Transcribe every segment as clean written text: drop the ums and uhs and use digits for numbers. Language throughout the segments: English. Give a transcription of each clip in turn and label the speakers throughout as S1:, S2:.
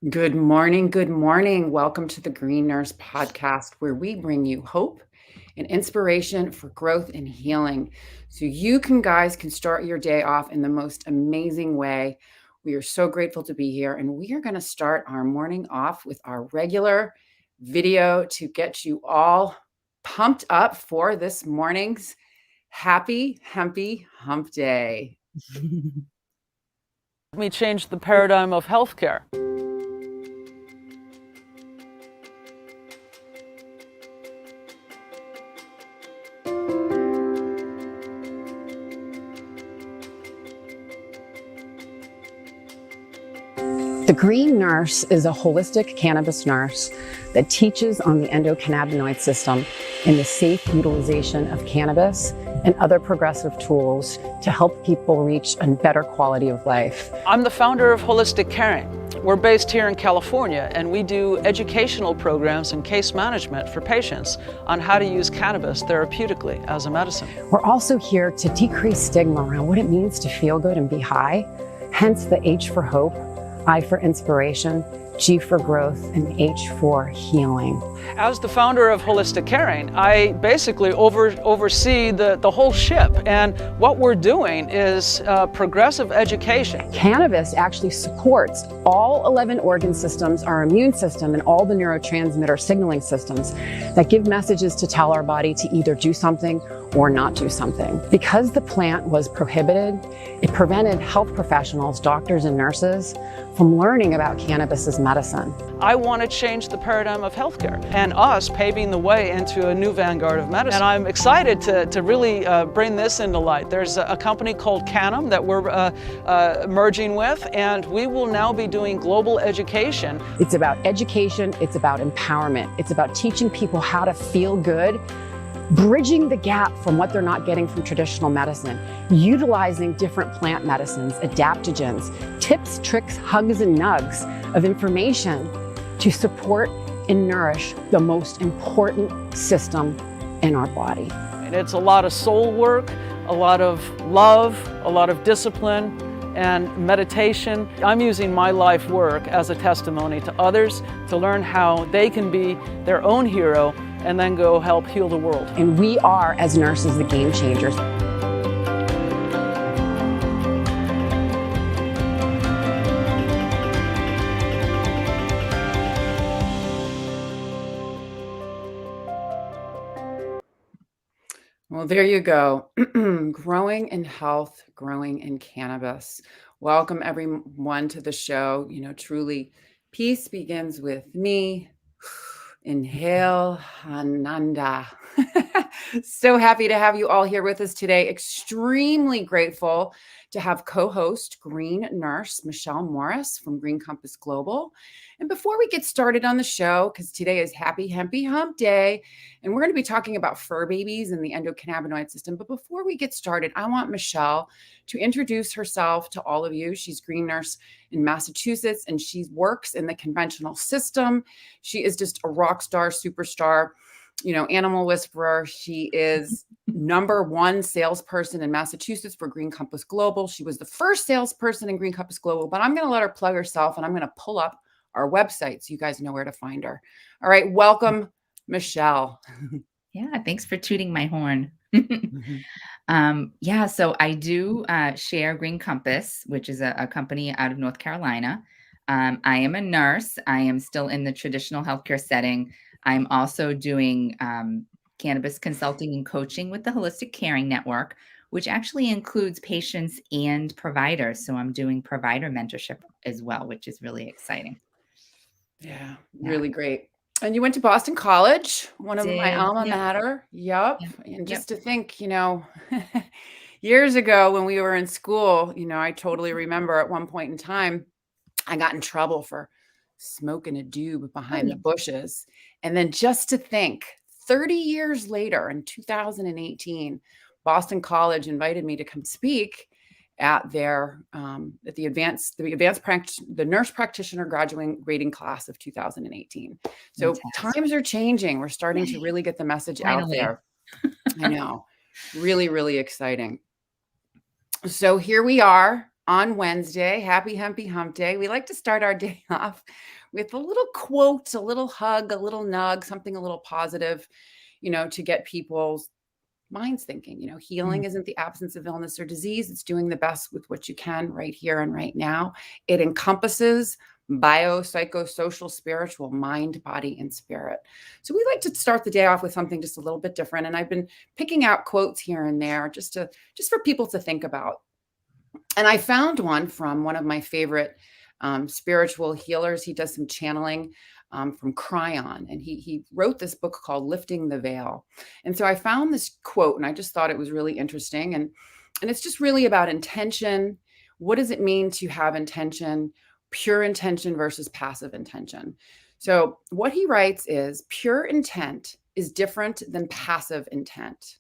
S1: Good morning. Good morning. Welcome to the Green Nurse podcast, where we bring you hope and inspiration for growth and healing. So you guys can start your day off in the most amazing way. We are so grateful to be here. And we are going to start our morning off with our regular video to get you all pumped up for this morning's happy Hempy Hump Day.
S2: Let me change the paradigm of healthcare.
S1: The Green Nurse is a holistic cannabis nurse that teaches on the endocannabinoid system and the safe utilization of cannabis and other progressive tools to help people reach a better quality of life.
S2: I'm the founder of Holistic Caring. We're based here in California, and we do educational programs and case management for patients on how to use cannabis therapeutically as a medicine.
S1: We're also here to decrease stigma around what it means to feel good and be high, hence the H for hope, I for inspiration, G for growth, and H for healing.
S2: As the founder of Holistic Caring, I basically oversee the whole ship, and what we're doing is progressive education.
S1: Cannabis actually supports all 11 organ systems, our immune system, and all the neurotransmitter signaling systems that give messages to tell our body to either do something or not do something. Because the plant was prohibited, it prevented health professionals, doctors and nurses from learning about cannabis as medicine.
S2: I want to change the paradigm of healthcare and us paving the way into a new vanguard of medicine. And I'm excited to really bring this into light. There's a company called Canum that we're merging with, and we will now be doing global education.
S1: It's about education, it's about empowerment, it's about teaching people how to feel good, bridging the gap from what they're not getting from traditional medicine, utilizing different plant medicines, adaptogens, tips, tricks, hugs, and nugs of information to support and nourish the most important system in our body.
S2: And it's a lot of soul work, a lot of love, a lot of discipline, and meditation. I'm using my life work as a testimony to others to learn how they can be their own hero and then go help heal the world.
S1: And we are, as nurses, the game changers. Well, there you go. Growing in health, growing in cannabis. Welcome everyone to the show. Truly, peace begins with me. Inhale, Ananda. So happy to have you all here with us today. Extremely grateful to have co-host Green Nurse Michele Morris from Green Compass Global. And before we get started on the show, because today is Happy Hempy Hump Day, and we're going to be talking about fur babies and the endocannabinoid system. But before we get started, I want Michele to introduce herself to all of you. She's Green Nurse in Massachusetts, and she works in the conventional system. She is just a rock star, superstar, animal whisperer. She is #1 salesperson in Massachusetts for Green Compass Global. She was the first salesperson in Green Compass Global, but I'm going to let her plug herself, and I'm going to pull up our website so you guys know where to find her. All right. Welcome, Michele.
S3: Yeah. Thanks for tooting my horn. So I do share Green Compass, which is a company out of North Carolina. I am a nurse. I am still in the traditional healthcare setting. I'm also doing cannabis consulting and coaching with the Holistic Caring Network, which actually includes patients and providers. So I'm doing provider mentorship as well, which is really exciting.
S1: Yeah, really great. And you went to Boston College, one of my alma mater. Yep. And just to think, years ago when we were in school, I totally remember at one point in time, I got in trouble for smoking a doob behind the bushes. And then just to think, 30 years later in 2018, Boston College invited me to come speak at their at the nurse practitioner graduating class of 2018. So times are changing. We're starting to really get the message out there. I know. Really, really exciting. So here we are. on Wednesday. Happy Hempy Hump Day. We like to start our day off with a little quote, a little hug, a little nug, something a little positive, to get people's minds thinking. Healing isn't the absence of illness or disease. It's doing the best with what you can right here and right now. It encompasses bio, psychosocial, spiritual, mind, body, and spirit. So we like to start the day off with something just a little bit different. And I've been picking out quotes here and there just for people to think about. And I found one from one of my favorite spiritual healers. He does some channeling from Cryon, and he wrote this book called Lifting the Veil. And so I found this quote, and I just thought it was really interesting. And it's just really about intention. What does it mean to have intention? Pure intention versus passive intention. So what he writes is pure intent is different than passive intent.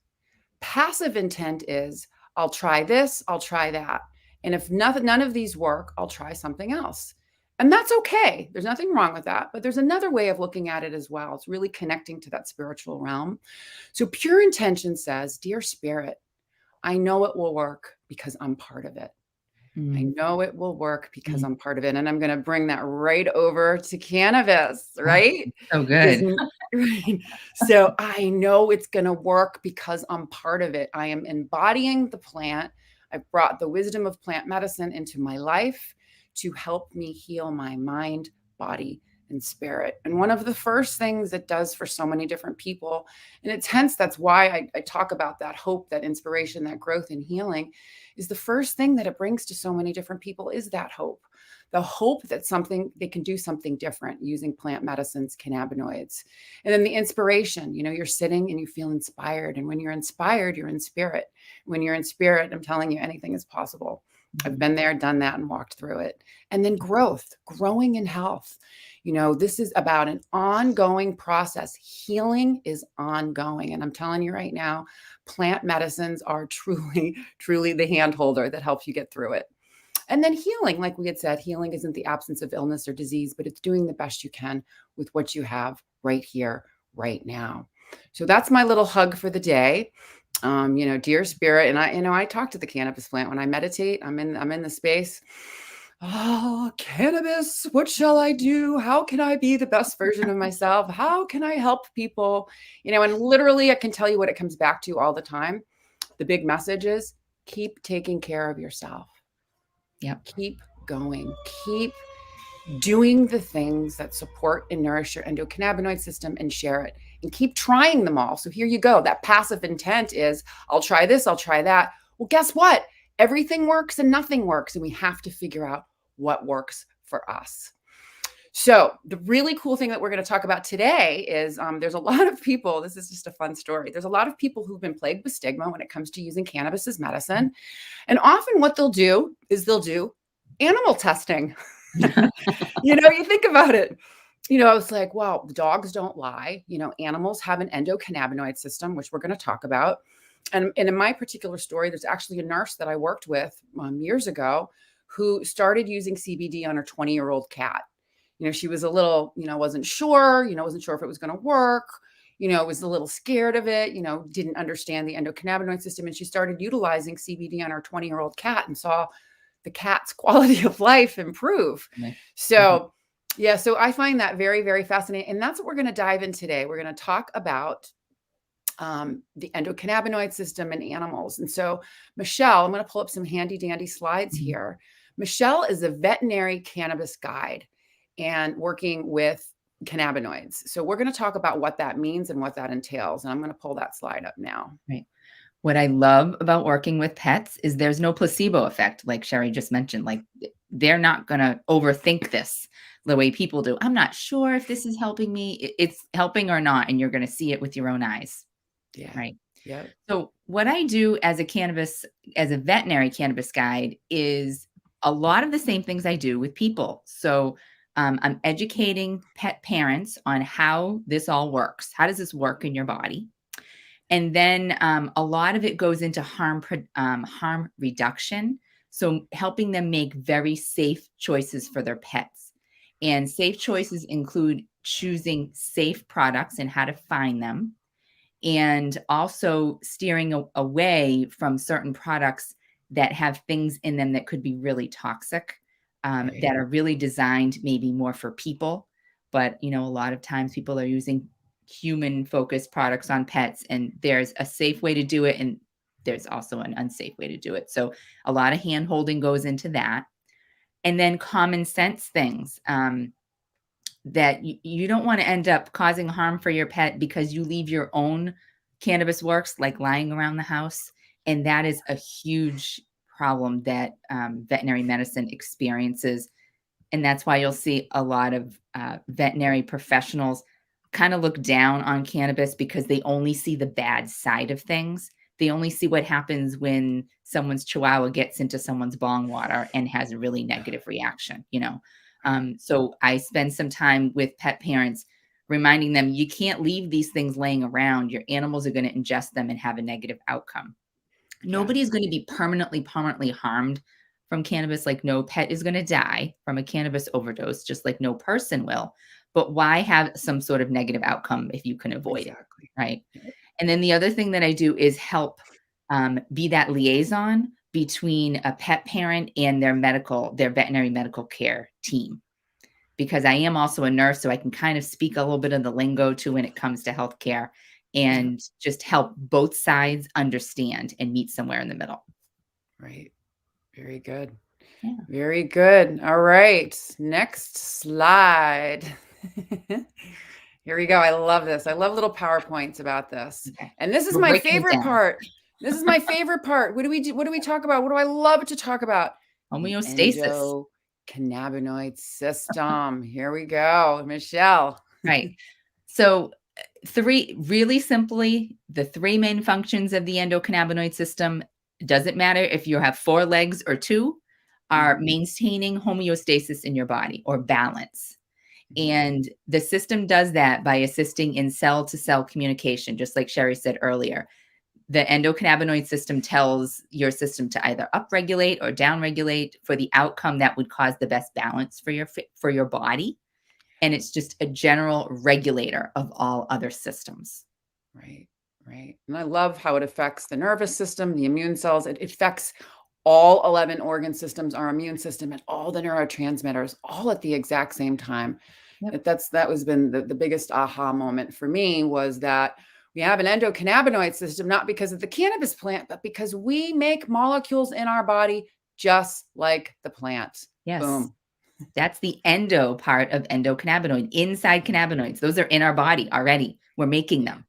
S1: Passive intent is I'll try this, I'll try that. And if none of these work, I'll try something else. And that's okay. There's nothing wrong with that. But there's another way of looking at it as well. It's really connecting to that spiritual realm. So pure intention says, dear spirit, I know it will work because I'm part of it. I know it will work because I'm part of it. And I'm going to bring that right over to cannabis, right?
S3: So good.
S1: Right. So I know it's going to work because I'm part of it. I am embodying the plant. I've brought the wisdom of plant medicine into my life to help me heal my mind, body, and spirit. And one of the first things it does for so many different people, and it's hence that's why I talk about that hope, that inspiration, that growth and healing, is the first thing that it brings to so many different people is that hope. The hope that they can do something different using plant medicines, cannabinoids. And then the inspiration, you're sitting and you feel inspired. And when you're inspired, you're in spirit. When you're in spirit, I'm telling you, anything is possible. I've been there, done that, and walked through it. And then growing in health. This is about an ongoing process. Healing is ongoing. And I'm telling you right now, plant medicines are truly, truly the hand holder that helps you get through it. And then healing, like we had said, healing isn't the absence of illness or disease, but it's doing the best you can with what you have right here, right now. So that's my little hug for the day. Dear spirit, and I talk to the cannabis plant when I meditate. I'm in the space. Oh, cannabis, what shall I do? How can I be the best version of myself? How can I help people? And literally I can tell you what it comes back to all the time. The big message is keep taking care of yourself.
S3: Yep.
S1: Keep going. Keep doing the things that support and nourish your endocannabinoid system and share it. And keep trying them all. So here you go. That passive intent is, I'll try this, I'll try that. Well, guess what? Everything works and nothing works. And we have to figure out what works for us. So the really cool thing that we're going to talk about today is there's a lot of people, this is just a fun story. There's a lot of people who've been plagued with stigma when it comes to using cannabis as medicine. And often what they'll do is they'll do animal testing. You think about it. It's like, well, dogs don't lie. Animals have an endocannabinoid system, which we're going to talk about. And in my particular story, there's actually a nurse that I worked with years ago who started using CBD on her 20-year-old cat. She was a little, wasn't sure if it was going to work, was a little scared of it, didn't understand the endocannabinoid system. And she started utilizing CBD on her 20-year-old cat and saw the cat's quality of life improve. Mm-hmm. So, yeah, so I find that very, very fascinating. And that's what we're going to dive in today. We're going to talk about the endocannabinoid system in animals. And so, Michele, I'm going to pull up some handy dandy slides here. Michele is a veterinary cannabis guide and working with cannabinoids. So we're going to talk about what that means and what that entails. And I'm going to pull that slide up now.
S3: Right. What I love about working with pets is there's no placebo effect, like Sherri just mentioned. Like, they're not going to overthink this the way people do. I'm not sure if this is helping me. It's helping or not, and you're going to see it with your own eyes.
S1: Yeah.
S3: Right.
S1: Yeah.
S3: So what I do as a veterinary cannabis guide is a lot of the same things I do with people. So I'm educating pet parents on how this all works. How does this work in your body? And then a lot of it goes into harm reduction. So helping them make very safe choices for their pets. And safe choices include choosing safe products and how to find them. And also steering away from certain products that have things in them that could be really toxic,
S1: Right.
S3: that are really designed maybe more for people. But, a lot of times people are using human focused products on pets, and there's a safe way to do it. And there's also an unsafe way to do it. So a lot of hand holding goes into that. And then common sense things. That you don't want to end up causing harm for your pet because you leave your own cannabis works like lying around the house. And that is a huge problem that veterinary medicine experiences. And that's why you'll see a lot of veterinary professionals kind of look down on cannabis because they only see the bad side of things. They only see what happens when someone's chihuahua gets into someone's bong water and has a really negative reaction, So I spend some time with pet parents reminding them you can't leave these things laying around. Your animals are going to ingest them and have a negative outcome. Nobody is going to be permanently harmed from cannabis. Like no pet is going to die from a cannabis overdose, just like no person will. But why have some sort of negative outcome if you can avoid it, right? And then the other thing that I do is help be that liaison between a pet parent and their veterinary medical care team. Because I am also a nurse, so I can kind of speak a little bit of the lingo too when it comes to healthcare and just help both sides understand and meet somewhere in the middle.
S1: Right. Very good.
S3: Yeah.
S1: Very good. All right. Next slide. Here we go. I love this. I love little PowerPoints about this.
S3: Okay.
S1: And this is
S3: We're
S1: my
S3: breaking it
S1: favorite
S3: down.
S1: part. This is my favorite part. What do we do? What do we talk about? What do I love to talk about?
S3: Homeostasis.
S1: Endocannabinoid system. Here we go. Michele.
S3: Right. So really simply, the three main functions of the endocannabinoid system, doesn't matter if you have 4 legs or 2, are maintaining homeostasis in your body or balance. And the system does that by assisting in cell-to-cell communication, just like Sherri said earlier. The endocannabinoid system tells your system to either upregulate or downregulate for the outcome that would cause the best balance for your body. And it's just a general regulator of all other systems.
S1: Right. And I love how it affects the nervous system, the immune cells. It affects all 11 organ systems, our immune system, and all the neurotransmitters all at the exact same time.
S3: Yep.
S1: That was been the biggest aha moment for me, was that we have an endocannabinoid system, not because of the cannabis plant, but because we make molecules in our body just like the plant.
S3: Yes.
S1: Boom.
S3: That's the endo part of endocannabinoid, inside cannabinoids. Those are in our body already. We're making them.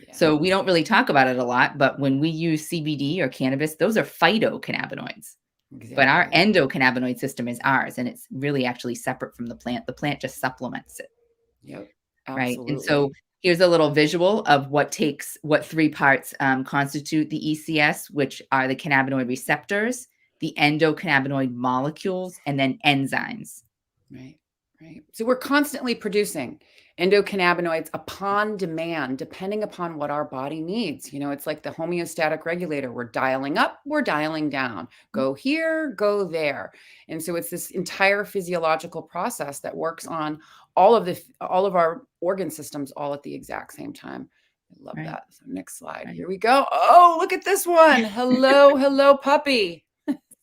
S3: Yeah. So we don't really talk about it a lot, but when we use CBD or cannabis, those are phytocannabinoids. Exactly. But our endocannabinoid system is ours, and it's really actually separate from the plant. The plant just supplements it.
S1: Yep. Absolutely.
S3: Right. And so here's a little visual of what 3 parts constitute the ECS, which are the cannabinoid receptors, the endocannabinoid molecules, and then enzymes.
S1: Right. So we're constantly producing endocannabinoids upon demand, depending upon what our body needs. It's like the homeostatic regulator. We're dialing up, we're dialing down, go here, go there. And so it's this entire physiological process that works on all of our organ systems all at the exact same time. I love that. So next slide. Here we go. Oh, look at this one. Hello, puppy.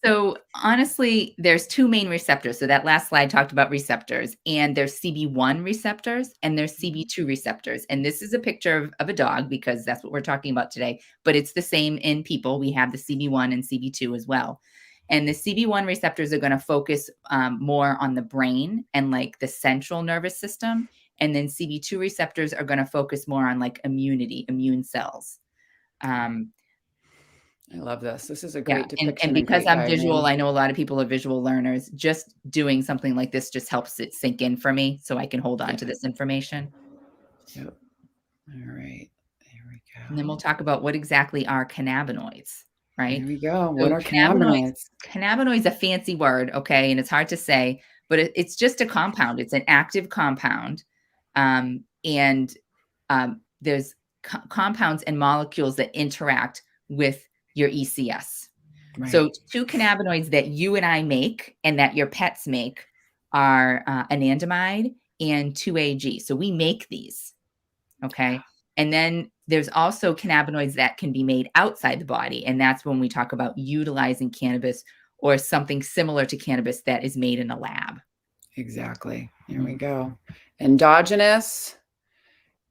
S3: So honestly, there's 2 main receptors. So that last slide talked about receptors, and there's CB1 receptors and there's CB2 receptors. And this is a picture of a dog because that's what we're talking about today, but it's the same in people. We have the CB1 and CB2 as well. And the CB1 receptors are going to focus more on the brain and like the central nervous system. And then CB2 receptors are going to focus more on like immunity, immune cells.
S1: I love this. This is a great depiction.
S3: And because I'm visual, I know a lot of people are visual learners. Just doing something like this just helps it sink in for me so I can hold on to this information.
S1: Yep. All right. There we go.
S3: And then we'll talk about what exactly are cannabinoids, right?
S1: There we go. What are cannabinoids?
S3: Cannabinoid is a fancy word, okay? And it's hard to say, but it's just a compound. It's an active compound. And there's compounds and molecules that interact with your ECS. Right. So 2 cannabinoids that you and I make and that your pets make are anandamide and 2-AG. So we make these. Okay. And then there's also cannabinoids that can be made outside the body. And that's when we talk about utilizing cannabis or something similar to cannabis that is made in a lab.
S1: Exactly. Here we go. Endogenous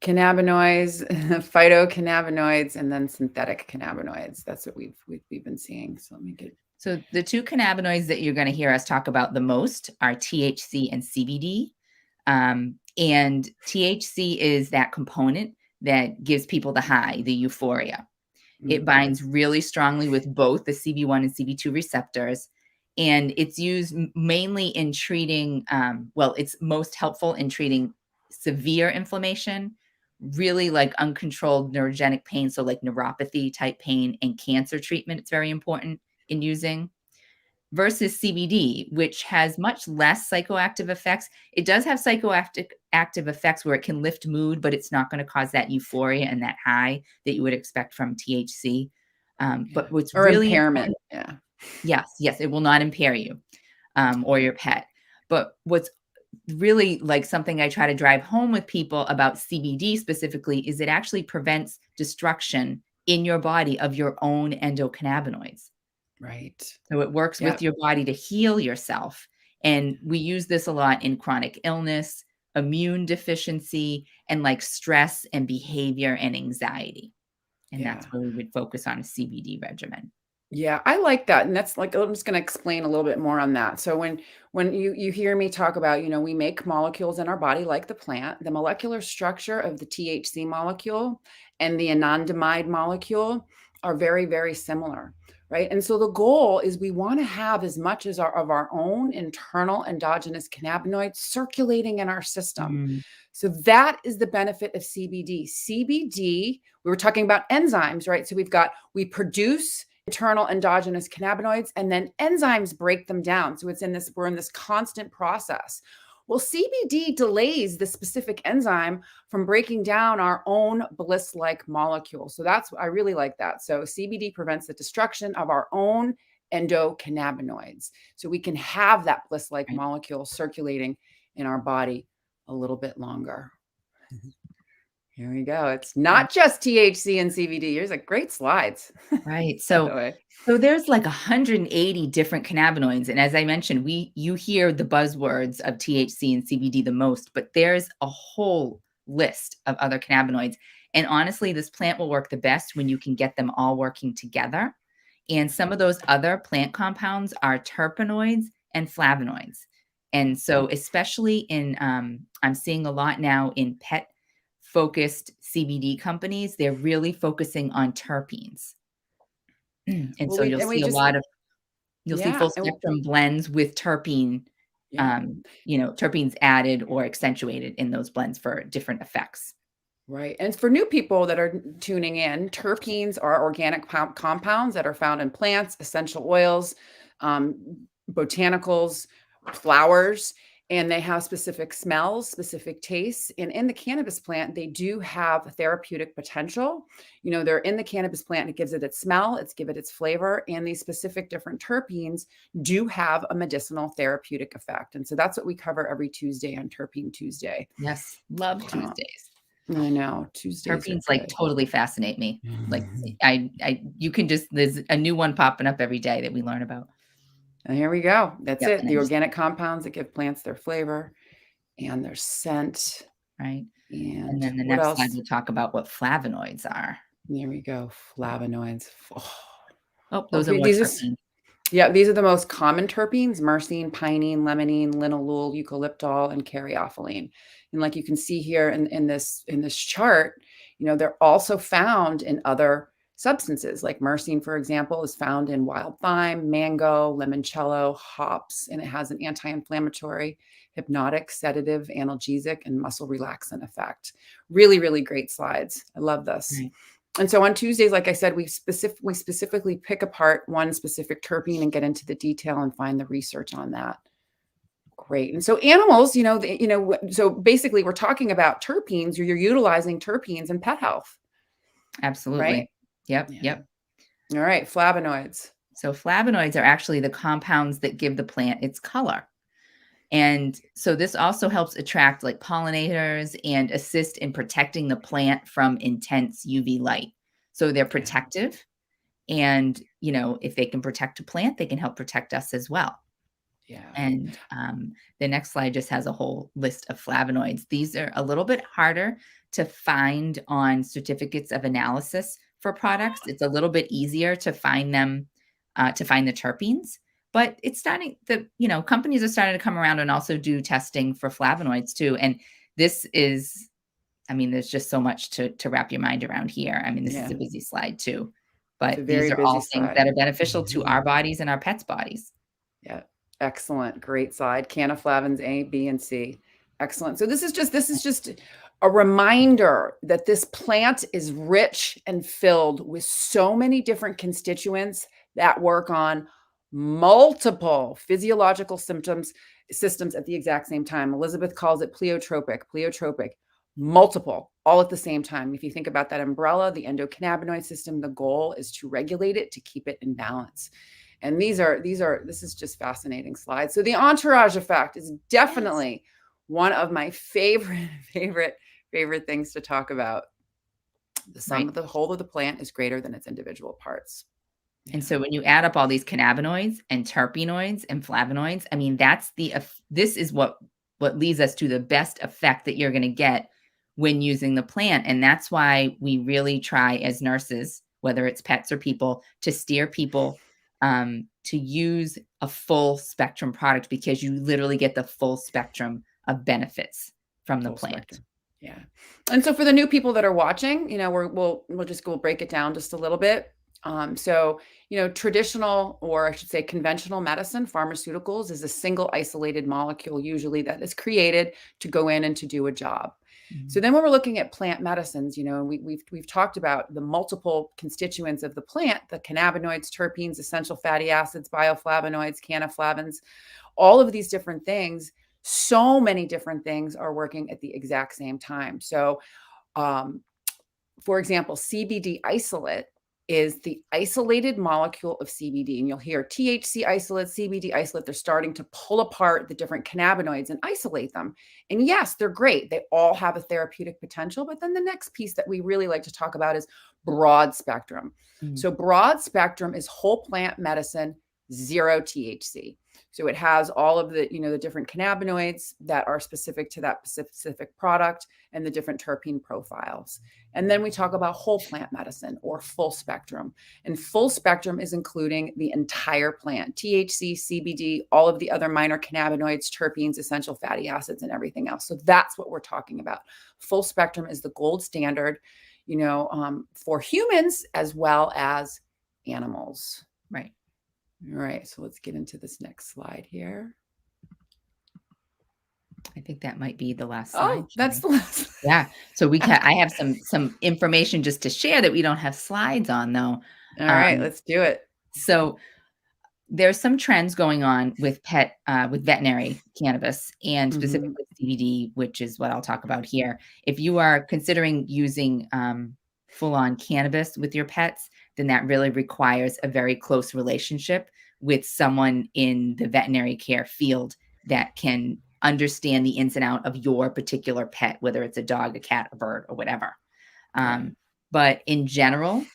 S1: cannabinoids, phytocannabinoids, and then synthetic cannabinoids. That's what we've been seeing. So let me get.
S3: So the two cannabinoids that you're going to hear us talk about the most are THC and CBD. And THC is that component that gives people the high, the euphoria. It binds really strongly with both the CB1 and CB2 receptors. And it's used mainly in treating, it's most helpful in treating severe inflammation, really like uncontrolled neurogenic pain. So like neuropathy type pain and cancer treatment, it's very important in using. Versus CBD, which has much less psychoactive effects. It does have psychoactive effects where it can lift mood, but it's not going to cause that euphoria and that high that you would expect from THC. But what's
S1: or
S3: really
S1: impairment.
S3: Yes, it will not impair you or your pet. But what's really like something I try to drive home with people about CBD specifically is it actually prevents destruction in your body of your own endocannabinoids.
S1: Right.
S3: So it works with your body to heal yourself. And we use this a lot in chronic illness, immune deficiency, and like stress and behavior and anxiety. And that's where we would focus on a CBD regimen.
S1: Yeah, I like that. And that's like, I'm just going to explain a little bit more on that. So when you hear me talk about, we make molecules in our body like the plant, the molecular structure of the THC molecule and the anandamide molecule are very, very similar. Right. And so the goal is we want to have as much as of our own internal endogenous cannabinoids circulating in our system. So that is the benefit of CBD. CBD, we were talking about enzymes, right? So we produce internal endogenous cannabinoids and then enzymes break them down. So we're in this constant process. Well, CBD delays the specific enzyme from breaking down our own bliss-like molecule. So I really like that. So CBD prevents the destruction of our own endocannabinoids. So we can have that bliss-like molecule circulating in our body a little bit longer. Here we go. It's not just THC and CBD. Here's great slides.
S3: Right. So there's like 180 different cannabinoids. And as I mentioned, you hear the buzzwords of THC and CBD the most, but there's a whole list of other cannabinoids. And honestly, this plant will work the best when you can get them all working together. And some of those other plant compounds are terpenoids and flavonoids. And so especially in, I'm seeing a lot now in pet focused CBD companies, they're really focusing on terpenes. And so you'll see full spectrum blends with terpene, terpenes added or accentuated in those blends for different effects.
S1: Right. And for new people that are tuning in, terpenes are organic compounds that are found in plants, essential oils, botanicals, flowers, and they have specific smells, specific tastes. And in the cannabis plant, they do have therapeutic potential. They're in the cannabis plant, and it gives it its smell, its flavor, and these specific different terpenes do have a medicinal therapeutic effect. And so that's what we cover every Tuesday on Terpene Tuesday.
S3: Yes, love Tuesdays.
S1: I know Tuesdays.
S3: Terpenes totally fascinate me. Like there's a new one popping up every day that we learn about.
S1: And here we go. That's it. The organic compounds that give plants their flavor and their scent.
S3: Right.
S1: And
S3: then the next slide, we'll talk about what flavonoids are.
S1: There we go. Flavonoids.
S3: Those are more terpenes.
S1: These are the most common terpenes: myrcene, pinene, limonene, linalool, eucalyptol, and caryophyllene. And like you can see here in this chart, they're also found in other substances. Like myrcene, for example, is found in wild thyme, mango, limoncello, hops, and it has an anti-inflammatory, hypnotic, sedative, analgesic, and muscle relaxant effect. Really, really great slides. I love this. Right. And so on Tuesdays, like I said, we specifically pick apart one specific terpene and get into the detail and find the research on that. Great. And so animals, so basically we're talking about terpenes. You're utilizing terpenes in pet health.
S3: Absolutely.
S1: Right?
S3: Yep.
S1: All right. Flavonoids.
S3: So flavonoids are actually the compounds that give the plant its color. And so this also helps attract like pollinators and assist in protecting the plant from intense UV light. So they're
S1: Yeah.
S3: protective. And, if they can protect a plant, they can help protect us as well.
S1: Yeah.
S3: And the next slide just has a whole list of flavonoids. These are a little bit harder to find on certificates of analysis for products. It's a little bit easier to find them, to find the terpenes. But it's starting companies are starting to come around and also do testing for flavonoids too. And this is, there's just so much to wrap your mind around here. This is
S1: Yeah.
S3: a busy slide too.
S1: It's a
S3: But these
S1: very
S3: are
S1: busy
S3: all things that
S1: slide.
S3: are beneficial to our bodies and our pets' bodies.
S1: Yeah. Excellent. Great slide. Canaflavins A, B, and C. Excellent. So this is just a reminder that this plant is rich and filled with so many different constituents that work on multiple physiological systems at the exact same time. Elizabeth calls it pleiotropic, multiple, all at the same time. If you think about that umbrella, the endocannabinoid system, the goal is to regulate it, to keep it in balance. And this is just fascinating slides. So the entourage effect is definitely one of my favorite things to talk about. The sum of the whole of the plant is greater than its individual parts.
S3: Yeah. And so when you add up all these cannabinoids and terpenoids and flavonoids, this is what leads us to the best effect that you're going to get when using the plant. And that's why we really try as nurses, whether it's pets or people, to steer people to use a full spectrum product, because you literally get the full spectrum of benefits from the plant.
S1: Spectrum. Yeah. And so for the new people that are watching, we'll break it down just a little bit. Traditional, or I should say conventional medicine, pharmaceuticals, is a single isolated molecule usually that is created to go in and to do a job. Mm-hmm. So then when we're looking at plant medicines, we've talked about the multiple constituents of the plant, the cannabinoids, terpenes, essential fatty acids, bioflavonoids, canaflavins, all of these different things. So many different things are working at the exact same time. So, for example, CBD isolate is the isolated molecule of CBD. And you'll hear THC isolate, CBD isolate. They're starting to pull apart the different cannabinoids and isolate them. And yes, they're great. They all have a therapeutic potential. But then the next piece that we really like to talk about is broad spectrum. Mm-hmm. So broad spectrum is whole plant medicine, zero THC. So it has all of the, the different cannabinoids that are specific to that specific product and the different terpene profiles. And then we talk about whole plant medicine, or full spectrum. And full spectrum is including the entire plant, THC, CBD, all of the other minor cannabinoids, terpenes, essential fatty acids, and everything else. So that's what we're talking about. Full spectrum is the gold standard, for humans as well as animals.
S3: Right.
S1: All right, so let's get into this next slide here.
S3: I think that might be the last slide.
S1: Oh, that's the last.
S3: Yeah. So I have some information just to share that we don't have slides on, though.
S1: All right, let's do it.
S3: So there's some trends going on with veterinary cannabis, and specifically CBD, which is what I'll talk about here. If you are considering using full-on cannabis with your pets, then that really requires a very close relationship with someone in the veterinary care field that can understand the ins and outs of your particular pet, whether it's a dog, a cat, a bird, or whatever. But in general,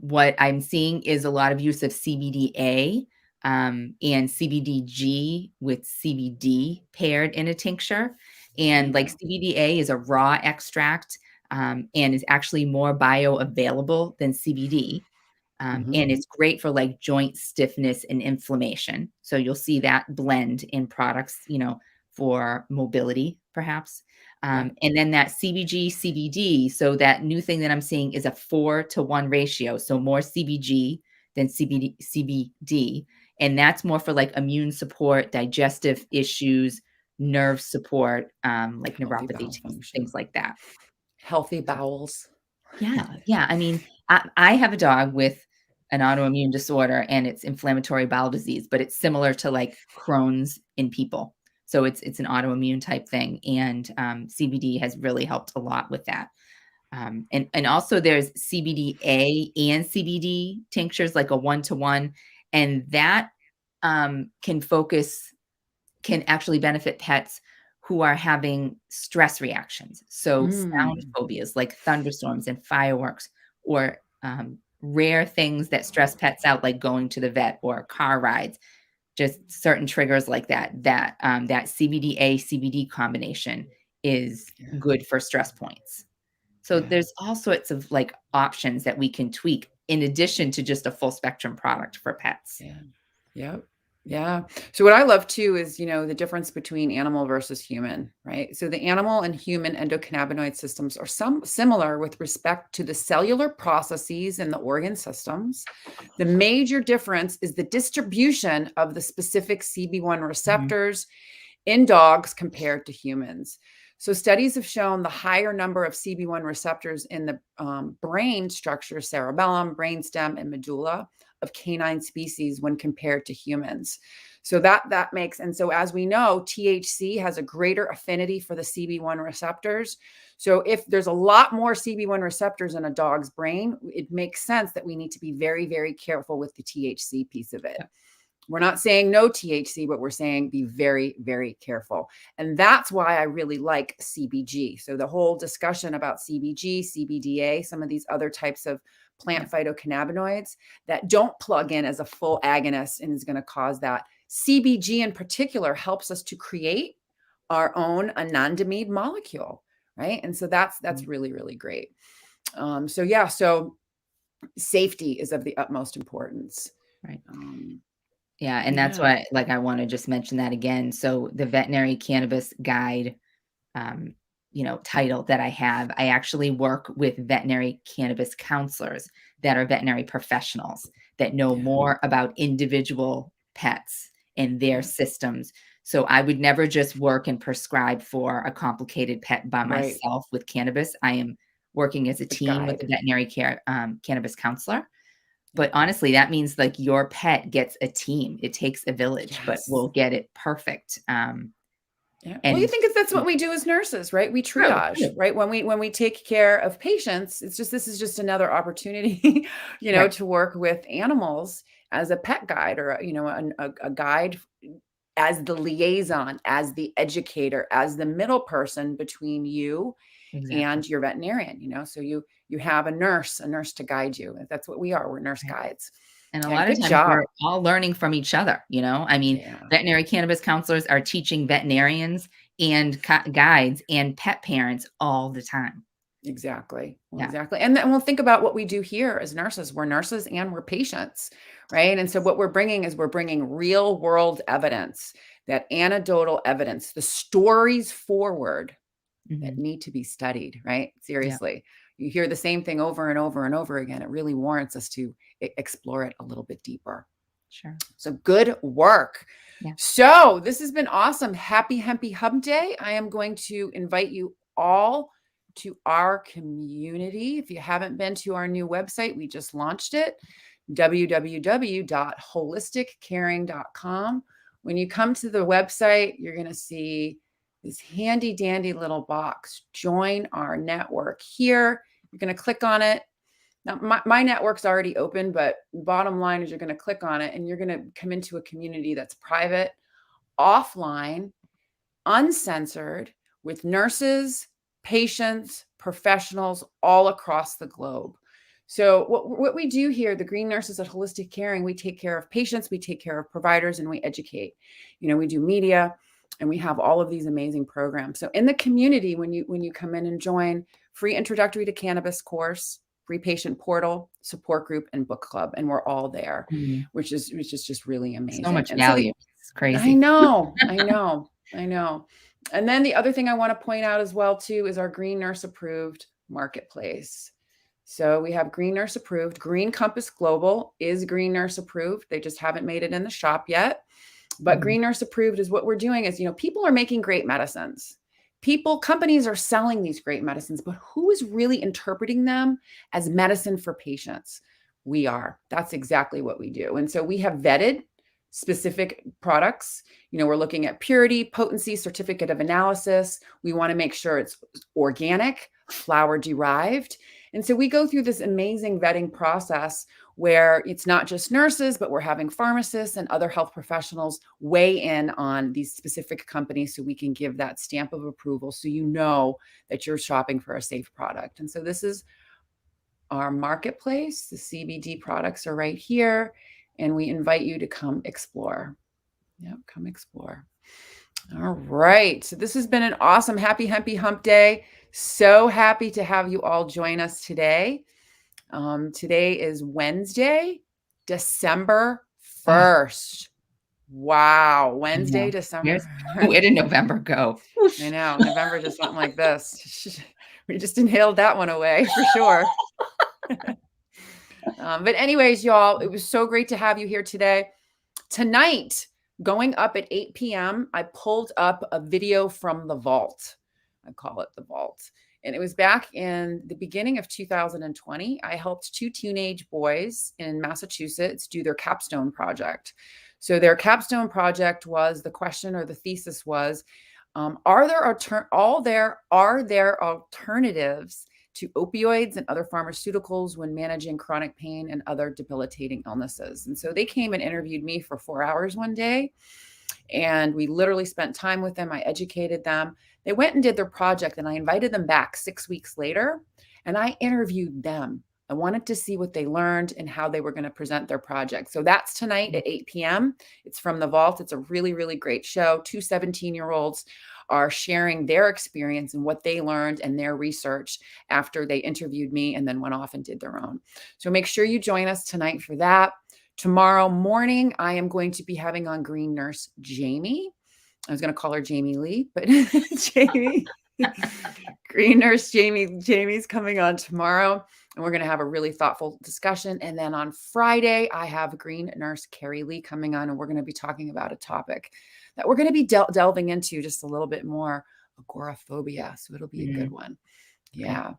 S3: what I'm seeing is a lot of use of CBDA and CBDG with CBD paired in a tincture. And like CBDA is a raw extract and is actually more bioavailable than CBD. And it's great for like joint stiffness and inflammation. So you'll see that blend in products, for mobility, perhaps. And then that CBG, CBD. So that new thing that I'm seeing is a 4-to-1 ratio. So more CBG than CBD. And that's more for like immune support, digestive issues, nerve support, like neuropathy, things like that.
S1: Healthy bowels.
S3: Yeah. I have a dog with an autoimmune disorder, and it's inflammatory bowel disease, but it's similar to like Crohn's in people. So it's an autoimmune type thing. And CBD has really helped a lot with that. And also there's CBDA and CBD tinctures, like a 1-to-1. And that can focus can actually benefit pets who are having stress reactions. So sound
S1: Mm,
S3: phobias like thunderstorms and fireworks, or rare things that stress pets out, like going to the vet or car rides, just certain triggers like that, that CBDA CBD combination is
S1: yeah,
S3: good for stress points. So
S1: yeah.
S3: there's all sorts of like options that we can tweak in addition to just a full spectrum product for pets.
S1: Yeah. Yep. Yeah. So what I love too is, the difference between animal versus human, right? So the animal and human endocannabinoid systems are some similar with respect to the cellular processes and the organ systems. The major difference is the distribution of the specific CB1
S3: Mhm.
S1: receptors in dogs compared to humans. So studies have shown the higher number of CB1 receptors in the brain structure, cerebellum, brainstem, and medulla of canine species when compared to humans. So that makes, and so as we know, THC has a greater affinity for the CB1 receptors. So if there's a lot more CB1 receptors in a dog's brain, it makes sense that we need to be very, very careful with the THC piece of it.
S3: Yeah.
S1: We're not saying no THC, but we're saying be very, very careful. And that's why I really like CBG. So the whole discussion about CBG, CBDA, some of these other types of
S3: Yeah.
S1: plant phytocannabinoids that don't plug in as a full agonist and is going to cause that. CBG in particular helps us to create our own anandamide molecule, right? And so that's
S3: Mhm.
S1: really, really great. So safety is of the utmost importance.
S3: Right.
S1: Um,
S3: Yeah, and that's
S1: yeah.
S3: why, like, I wanna just mention that again. So the veterinary cannabis guide, um, title that I have, I actually work with veterinary cannabis counselors that are veterinary professionals that know
S1: Yeah.
S3: more about individual pets and their
S1: Yeah.
S3: systems. So I would never just work and prescribe for a complicated pet by
S1: Right.
S3: myself with cannabis. I am working as a
S1: The
S3: team with the
S1: guide.
S3: veterinary care cannabis counselor.
S1: Yeah.
S3: But honestly, that means like your pet gets a team. It takes a village, but
S1: Yes.
S3: we'll get it perfect.
S1: Yeah. Well, you
S3: And
S1: think that's what we do as nurses, right? We
S3: true,
S1: triage,
S3: true.
S1: right? When we take care of patients, this is just another opportunity,
S3: Right.
S1: to work with animals as a pet guide or a guide as the liaison, as the educator, as the middle person between you
S3: Exactly.
S1: and your veterinarian. So you have a nurse to guide you. That's what we are. We're nurse
S3: Right.
S1: guides.
S3: And a
S1: Yeah,
S3: lot of
S1: good
S3: times
S1: job.
S3: we're all learning from each other. I mean,
S1: Yeah.
S3: veterinary cannabis counselors are teaching veterinarians and guides and pet parents all the time.
S1: Exactly. Well,
S3: Yeah.
S1: exactly. And then we'll think about what we do here as nurses. We're nurses and we're patients, right? And so what we're bringing real world evidence, that anecdotal evidence, the stories forward that
S3: Mhm.
S1: need to be studied, right?
S3: Yeah.
S1: Seriously. You hear the same thing over and over and over again. It really warrants us to explore it a little bit deeper.
S3: Sure.
S1: So good work.
S3: Yeah.
S1: So this has been awesome. Happy Hempy Hump Day. I am going to invite you all to our community. If you haven't been to our new website, we just launched it, www.holisticcaring.com. When you come to the website, you're going to see this handy dandy little box, join our network here. You're going to click on it. Now, my network's already open, but bottom line is you're going to click on it and you're going to come into a community that's private, offline, uncensored, with nurses, patients, professionals all across the globe. So what we do here, the Green Nurses at Holistic Caring, we take care of patients, we take care of providers, and we educate. We do media, and we have all of these amazing programs. So in the community, when you come in and join, free introductory to cannabis course, free patient portal, support group, and book club, and we're all there,
S3: Mhm.
S1: which is just really
S3: So
S1: amazing.
S3: much
S1: And so
S3: value. It's
S1: I
S3: crazy.
S1: know, I know, I know. And then the other thing I want to point out as well too is our Green Nurse approved marketplace. So we have Green Nurse approved. Green Compass Global is Green Nurse approved. They just haven't made it in the shop yet. But
S3: Mhm.
S1: Green Nurse approved is what we're doing is, people are making great medicines. Companies are selling these great medicines, but who is really interpreting them as medicine for patients? We are. That's exactly what we do. And so we have vetted specific products. We're looking at purity, potency, certificate of analysis. We want to make sure it's organic, flower derived. And so we go through this amazing vetting process where it's not just nurses, but we're having pharmacists and other health professionals weigh in on these specific companies so we can give that stamp of approval so you know that you're shopping for a safe product. And so this is our marketplace. The CBD products are right here, and we invite you to come explore. Yep, come explore. All right. So this has been an awesome Happy Hempy Hump Day. So happy to have you all join us today. Today is Wednesday, December 1st. Wow. Wednesday, December.
S3: Where did November go?
S1: I know. November just went like this. We just inhaled that one away for sure. But anyways, y'all, it was so great to have you here today. Tonight, going up at 8 p.m., I pulled up a video from the vault. I call it the vault. And it was back in the beginning of 2020. I helped 2 teenage boys in Massachusetts do their capstone project. So their capstone project was, the question or the thesis was, are there alternatives to opioids and other pharmaceuticals when managing chronic pain and other debilitating illnesses? And so they came and interviewed me for 4 hours one day, and we literally spent time with them. I educated them. They went and did their project, and I invited them back 6 weeks later, and I interviewed them. I wanted to see what they learned and how they were going to present their project. So that's tonight at 8 p.m. It's from the vault. It's a really, really great show. 2 17-year-olds are sharing their experience and what they learned and their research after they interviewed me and then went off and did their own. So make sure you join us tonight for that. Tomorrow morning, I am going to be having on Green Nurse Jamie. I was going to call her Jamie Lee, but Jamie, Green Nurse Jamie. Jamie's coming on tomorrow, and we're going to have a really thoughtful discussion. And then on Friday, I have Green Nurse Carrie Lee coming on, and we're going to be talking about a topic that we're going to be delving into just a little bit more, agoraphobia. So it'll be a good one. Yeah.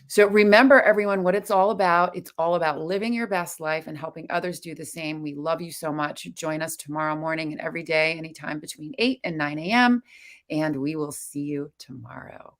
S1: So remember, everyone, what it's all about. It's all about living your best life and helping others do the same. We love you so much. Join us tomorrow morning and every day, anytime between 8 and 9 a.m. And we will see you tomorrow.